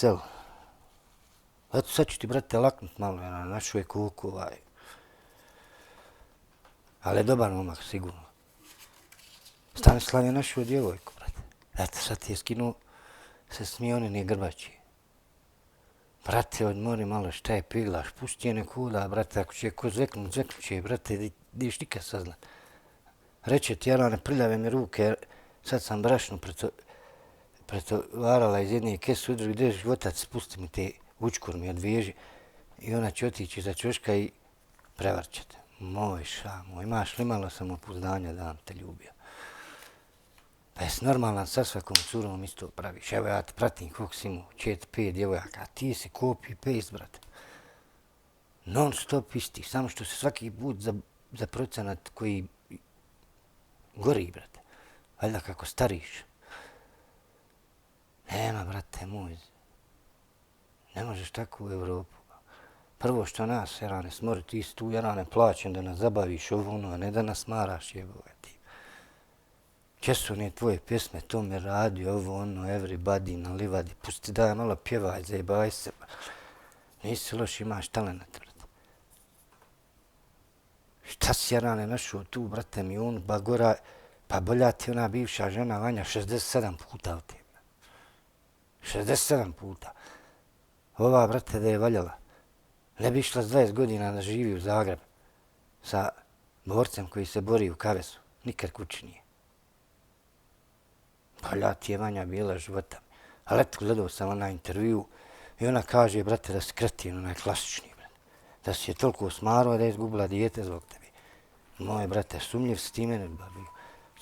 selu. Eto, sad ću ti, brate, laknut malo, našao je kuku, ali je dobar momak, sigurno. Stanislav je našao djevojku, brate. Eto, sad ti je skinuo, se smije, on nije grbači. Brate, odmori malo, šta je piglaš, pusti je nekuda, brate, ako će ko zveknut će, brate, diš nikad saznat. Reče ti, Jarane, prljave mi ruke, sad sam brašnu pretovarala iz jedne kese u drugi, ideš otac, spusti mi te učkur mi odveži i ona će otići za čoška i prevarćete. Moj šamo, imaš li malo samopouzdanja da vam te ljubio? Pa jesi normalan, sa svakom curom isto praviš. Evo ja te pratim koliko si imao, 4-5 djevojaka, a ti si copy paste, brate. Non stop isti, samo što se svaki put za procenat koji gori, brate. Valjda kako stariš. Nema, brate moj, ne možeš tako u Evropu. Prvo što nas, Jarane, smori, ti si tu, Jarane, plaćen da nas zabaviš ovo, a ne da nas maraš, jeboga ti. Če su one tvoje pjesme, to me radi, ovo, ono, everybody na livadi, pusti daj malo pjevaj, zajebaj se. Nisi loš, imaš talent, brate. Šta si, Jarane, našao tu, brate mi, on, ba gora, pa bolja ti ona bivša žena Vanja 67 puta od tebe. 67 puta. Ova, brate, da je valjala. Ne bi išla s 20 godina da živi u Zagreb sa borcem koji se bori u kavesu. Nikad kući nije. Bolja ti je Vanja bila života. Ali eto, gledao sam ona intervju i ona kaže, brate, da si kretin, onaj klasični, brate. Da si je toliko smarao da je izgubila dijete zbog tebi. Moj, brate, sumnjiv si ti mene bio.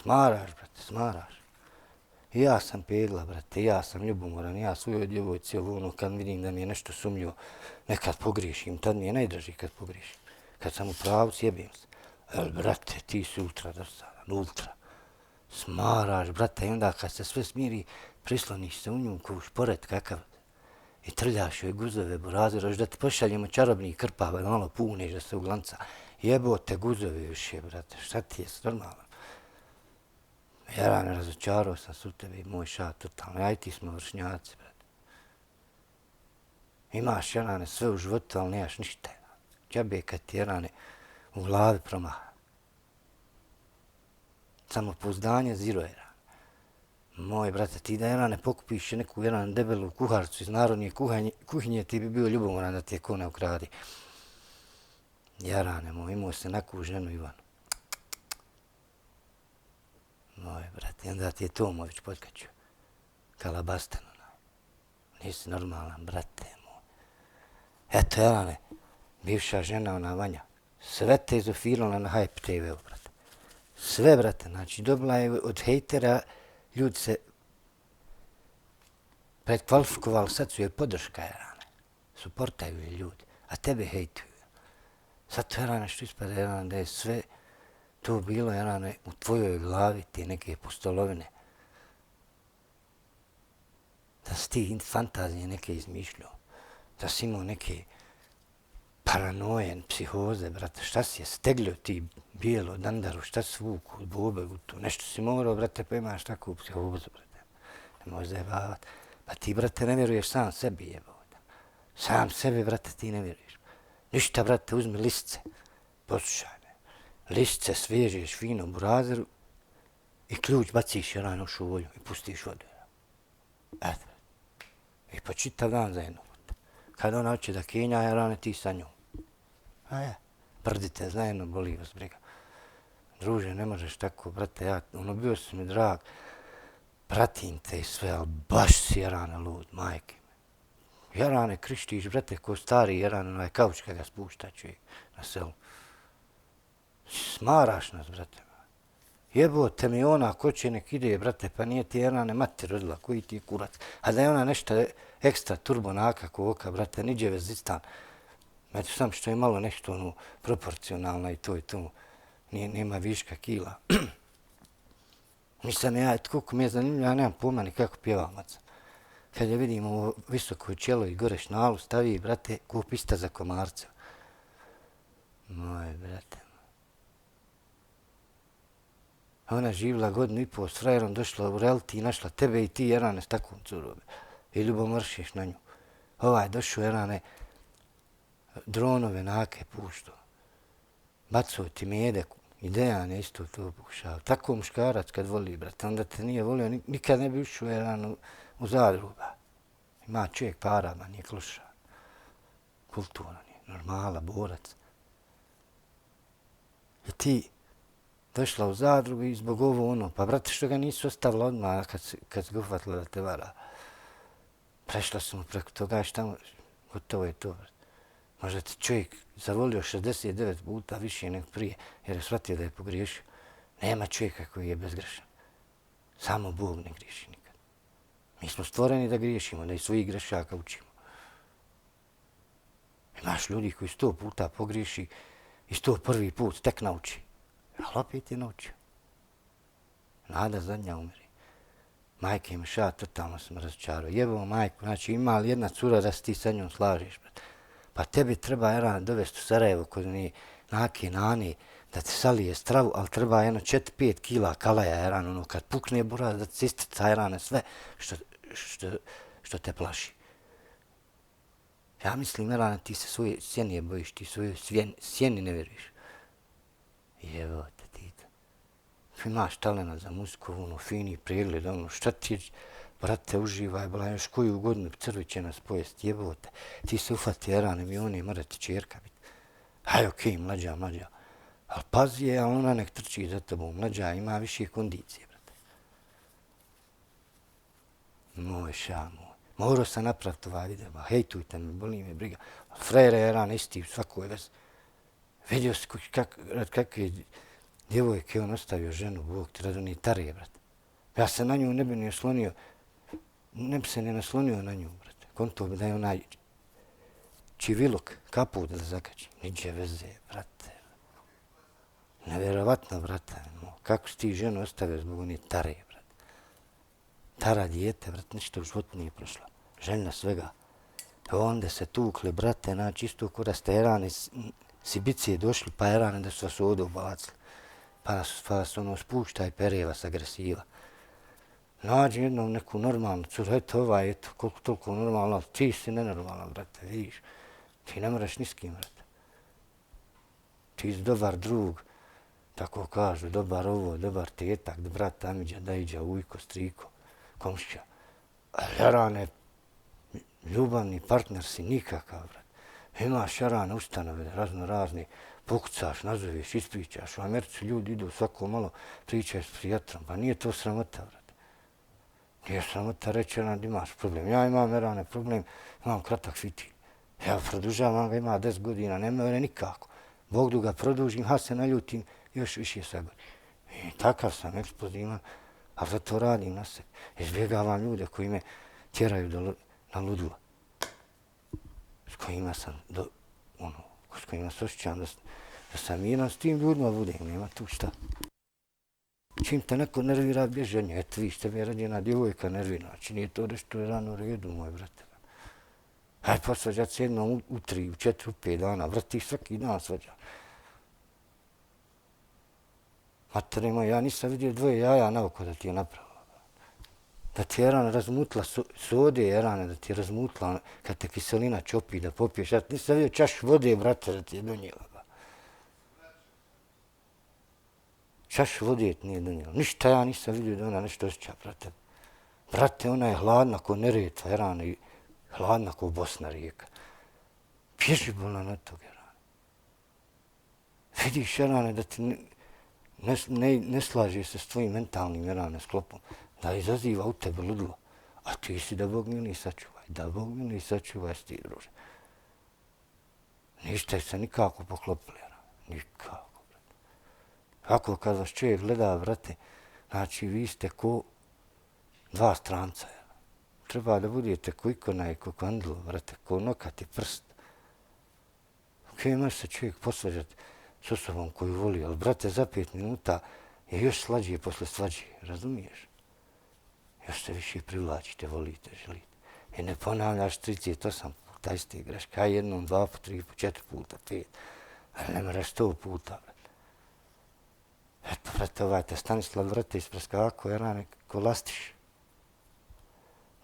Smaraš, brate, smaraš. I ja sam pegla, brate, ja sam ljubomoran, ja svojoj djevojci ovo ono, kad vidim da mi je nešto sumnjivo, nekad pogriješim, tad mi je najdraži kad pogriješim. Kad sam u pravu, sjebim se. El, brate, ti si ultra dosadan, ultra. Smaraš, brate, i onda kad se sve smiri, prisloniš se u nju ko šporet kakav. I trljaš joj guzove, buraziraš, da ti pošaljemo čarobnih krpava i malo puneš da se uglanca. Jebote guzove još je, brate, šta ti je normalno? Jarane, razočarao sam se u tebi, moj šat, totalno. Ja i ti smo vršnjaci, brate. Imaš, Jarane, sve u životu, ali nemaš ništa. Džabe kad ti, Jarane, u glavi promaha. Samopouzdanje zero, Jarane. Moj, brate, ti da, Jarane, pokupiš neku, Jarane, debelu kuharcu iz narodnje kuhinje, ti bi bio ljubomoran da ti je ko ne ukradi. Jarane, moj, imao se neku ženu Ivanu. Moj, brate, onda ti je Tomović potkačio. Kalabastan, onaj. Nisi normalan, brate moj. Eto, Jelane, bivša žena, ona Vanja, sve te izofirala na Hype TV-u, brate. Sve, brate, znači, dobila je od hejtera, ljudi se predkvalifikovali, sad su joj podrška, Jelane. Suportaju je ljudi, a tebe hejtuju. Sad to, Jelane, što ispada, Jelane, da je sve to bilo, Jarane, u tvojoj glavi, te neke pustolovine. Da si ti fantazije neke izmišljao. Da si imao neke paranoje, psihoze, brate. Šta si je steglio ti bijelo dandaru, šta si vuku, bobegu tu. Nešto si morao, brate, pa imaš takvu psihozu, brate. Ne možeš zajebavat. Pa ti, brate, ne vjeruješ sam sebi, jebao. Sam sebi, brate, ti ne vjeruješ. Ništa, brate, uzmi listce, poslušaj. Listce svežeš fino u burazeru i ključ baciš Jarane u šolju i pustiš vodu. Eto. I pa čitav dan zajedno. Kad ona hoće da kenja, Jarane, ti sa njom. A ja, prdite zajedno, boli vas briga. Druže, ne možeš tako, brate, ja, ono bio si mi drag, pratim te i sve, ali baš si, Jarane, lud, majke. Jarane, krištiš, brate, ko stari Jarane, onaj kauč kad ga spušta čovjek na selu. Smaraš nas, brate. Jebote mi ona, ko će nek ide, brate, pa nije ti Jarane mati rodila, koji ti je kurac. A da je ona nešto ekstra turbo naka ko oka, brate, niđe vezistan. Među sam što je malo nešto ono proporcionalno i to i to. Nema viška kila. Nisam ja, koliko mi je zanimljivo, ja nemam pojma ni kako pjevam, maca. Kad je vidim ovo visoko čelo i gore šnalu, stavi, brate, ko pista za komarca. Moj, brate. Ona živjela 1,5 s frajerom, došla u reality i našla tebe i ti, Jarane, s takvom curom. I ljubomršiš na nju. Došao Erane, dronove nake puštao. Bacao ti mede, i Dejan je isto to pokušao. Tako muškarac kad voli, brate, onda te nije volio, nikad ne bi ušao Erane u zadruga. Ima čovjek parama, nije klošan. Kulturan je, normala, borac. I ti došla u zadrugu i zbog ovo ono, pa brate što ga nisu ostavila odmah kad se ga uhvatila da te vara. Prešla sam preko toga, šta gotovo je to, brate. Možda ti čovjek zavolio 69 puta više nego prije, jer je shvatio da je pogriješio. Nema čovjeka koji je bezgrešan. Samo Bog ne griješi nikad. Mi smo stvoreni da griješimo, da iz svojih grešaka učimo. Imaš ljudi koji 100 puta pogriješi i 101. put tek nauči. Ali opet je naučio. Nada zadnja umri. Majke im ša, totalno sam razočarao. Jebao majku, znači ima li jedna cura da se ti sa njom slažeš, brate. Pa tebi treba Erane dovesti u Sarajevo kod ni nake nani da ti salije stravu, ali treba jedno 4-5 kila kalaja Erane, ono kad pukne buraz da ti istrca Erane sve što te plaši. Ja mislim Erane ti se svoje sjenije bojiš, ti svoje sjeni ne vjeruješ. Evo te Tito. Imaš talena za muziku, ono fini pregled, ono šta ti brate, uživaj, bila još koju godinu crvi će nas pojesti, jebote. Ti se ufati Erane mi oni, mora ti čerka biti. Aj, okej, mlađa. Ali pazi je, ali ona nek trči za tobom. Mlađa ima više kondicije, brate. Moj ša, moj. Morao sam napraviti ovaj video, ba hejtujte me, boli me briga. Ali frajere Erane isti u svakoj vezi. Vidio si kakve djevojke on ostavio ženu, Bog ti radi, oni tarije, brate. Ja se na nju ne bi ni oslonio, ne bi se ni naslonio na nju, brate. Konto bi da je onaj čiviluk, kaput da zakači. Niđe veze, brate. Nevjerovatno, brate. Kako si ti ženu ostavio zbog oni tarije, brate. Tara dijete, brate, ništa u životu nije prošlo. Željna svega. Onda se tukli, brate, znači isto kura ste Erane Sibicije došli, pa Erane da su vas ovdje ubacili. Pa vas ono spušta i pere vas agresiva. Nađi jednom neku normalnu curu, eto, koliko toliko normalno, ti si nenormalan, brate, vidiš. Ti ne moraš ni s kim, brate. Ti si dobar drug, tako kažu, dobar ovo, dobar tetak, brat Amidža, Dajiđa, ujko, striko, komšća. Ali Erane, ljubavni partner si nikakav, brate. Imaš Erane ustanove, razno-razni, pokucaš, nazoveš, ispričaš. U Americi ljudi idu svako malo, pričaju s prijateljom, pa nije to sramota, brate. Nije sramota reći da imaš problem. Ja imam Erane problem, imam kratak fitilj. Ja produžavam ga, ima 10 godina, nema vere nikako. Bog da ga produžim, ha se naljutim, još više sagodi. I takav sam eksplozivan, a zato radim na sebi. Izbjegavam ljude koji me tjeraju na ludilo. S kojima sam, s kojima se osjećam da sam miran, s tim ljudima budem, nema tu šta. Čim te neko nervira, bježi od nje. Eto vi, tebe je rađena djevojka nervira. Znači nije to nešto je rano u redu, moj brate. Hajde posvađat se jednom u 3, u 4, u 5 dana. Vratiš svaki dan svađa. Matere moj, ja nisam vidio 2 jaja na oko da ti je napravila. Da ti je Erane razmutla, sode je Erane da ti je razmutla, kad te kiselina čopi da popiješ. Ja nisam vidio čašu vode, brate, da ti je donijela. Čašu vode ti nije donijela. Ništa ja nisam vidio da ona nešto osjeća, brate. Brate, ona je hladna ko Neretva, Erane, i hladna ko Bosna rijeka. Bježi bolna na tog, Erane. Vidiš, Erane, da ti ne slaže se s tvojim mentalnim, Erane, sklopom, da izaziva u tebe ludilo. A ti si da Bog mili sačuvaj, da Bog mili sačuvaj s ti, druže. Ništa se nikako poklopili, Erane, nikako. Kako kad vas čovjek gleda, brate, znači vi ste ko 2 stranca. Treba da budete ko ikona i ko kandilo, brate, ko nokat i prst. Okej, može se čovjek posvađati s osobom koju voli, ali brate, za 5 minuta je još slađije posle svađe, razumiješ? Još se više privlačite, volite, želite. I ne ponavljaš 38 puta iste greške, a jednom, 2 puta, 3 puta, 4 puta, 5. Ali ne moraš 100 puta, brate. Eto, brate, ovaj te Stanislav, brate, ispreskako Erane ko lastiš.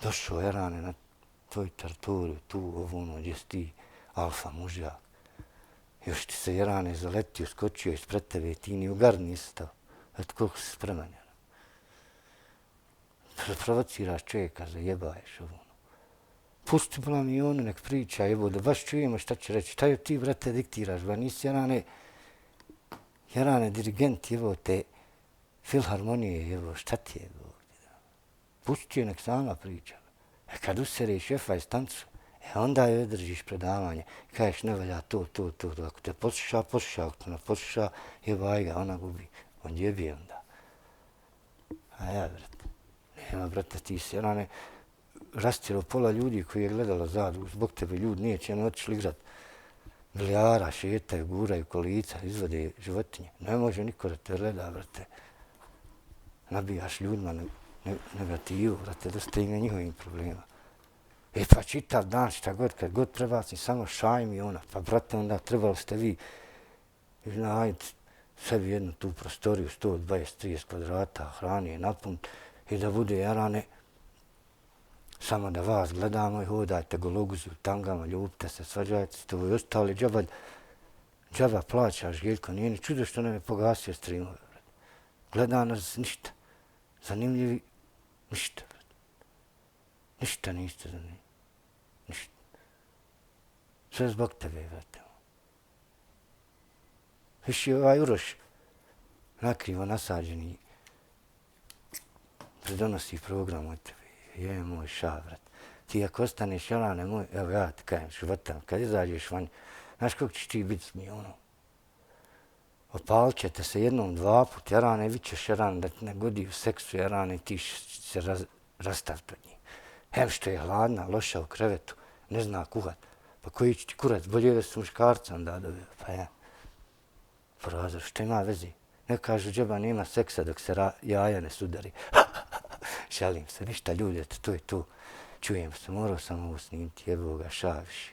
Došao Erane na tvoju teritoriju, tu, ovo, ono, gdje si ti alfa mužjak. Još ti se Jerane zaletio, skočio ispred tebe, ti ni u gard nisi stao. Eto koliko si spreman. Provociraš čovjeka, zajebaješ ovo. Pusti blam i ono, nek priča, jebo, da baš čujemo šta će reći. Šta joj ti, brate, diktiraš, ba nisi Jerane dirigent, jebo, te filharmonije, jebo, šta ti je, jebo. Pusti joj, nek sama priča. Kad usere šefa iz tancu, onda joj držiš predavanje. Kažeš, ne valja to. Ako te posluša, ako te ne posluša, jebaj ga, ona gubi. On jebi onda. A ja, brate, nema, brate, ti si, Jerane, rastjelo pola ljudi koji je gledalo zadu, zbog tebe ljudi neće, oni otišli igrat bilijara, šetaju, guraju kolica, izvode životinje. Ne može niko da te gleda, brate. Nabijaš ljudima negativu, brate, dosta im je njihovim problema. Pa čitav dan, šta god, kad god prebacim, samo šajm i ona. Pa, brate, onda trebali ste vi najti sebi jednu tu prostoriju, 120-30 kvadrata, hrane napuniti i da bude, Jerane, samo da vas gledamo i hodajte gologuzu, tangama, ljubite se, svađajte se, to i ostali džaba plaćaš, Željko, nije ni čudo što nam je pogasio streamove. Gleda nas ništa, zanimljivi, ništa. Ništa niste zanimljivi, ništa. Sve zbog tebe, brate. Viš je ovaj Uroš, nakrivo nasađeni, predonosi program od tebe. Je moj ša, brat. Ti ako ostaneš, Jerane moj, evo ja ti kajem, životam, kad izađeš van, znaš kako ćeš ti biti s mi, ono. Opalit ćete se jednom, dva put, Jerane, vi ćeš, Jerane, da ti ne godi u seksu, Jerane, ti će se rastaviti od njih. Hem što je hladna, loša u krevetu, ne zna kuhat. Pa koji će ti kurac, bolje da se muškarca onda dobio, pa ja. Prozor, što ima veze? Ne kažu, džeba nema seksa dok se jaja ne sudari. Šalim se, ništa ljudi, to je to. Čujem se, morao sam ovo snimiti, jebo ga, šaviš.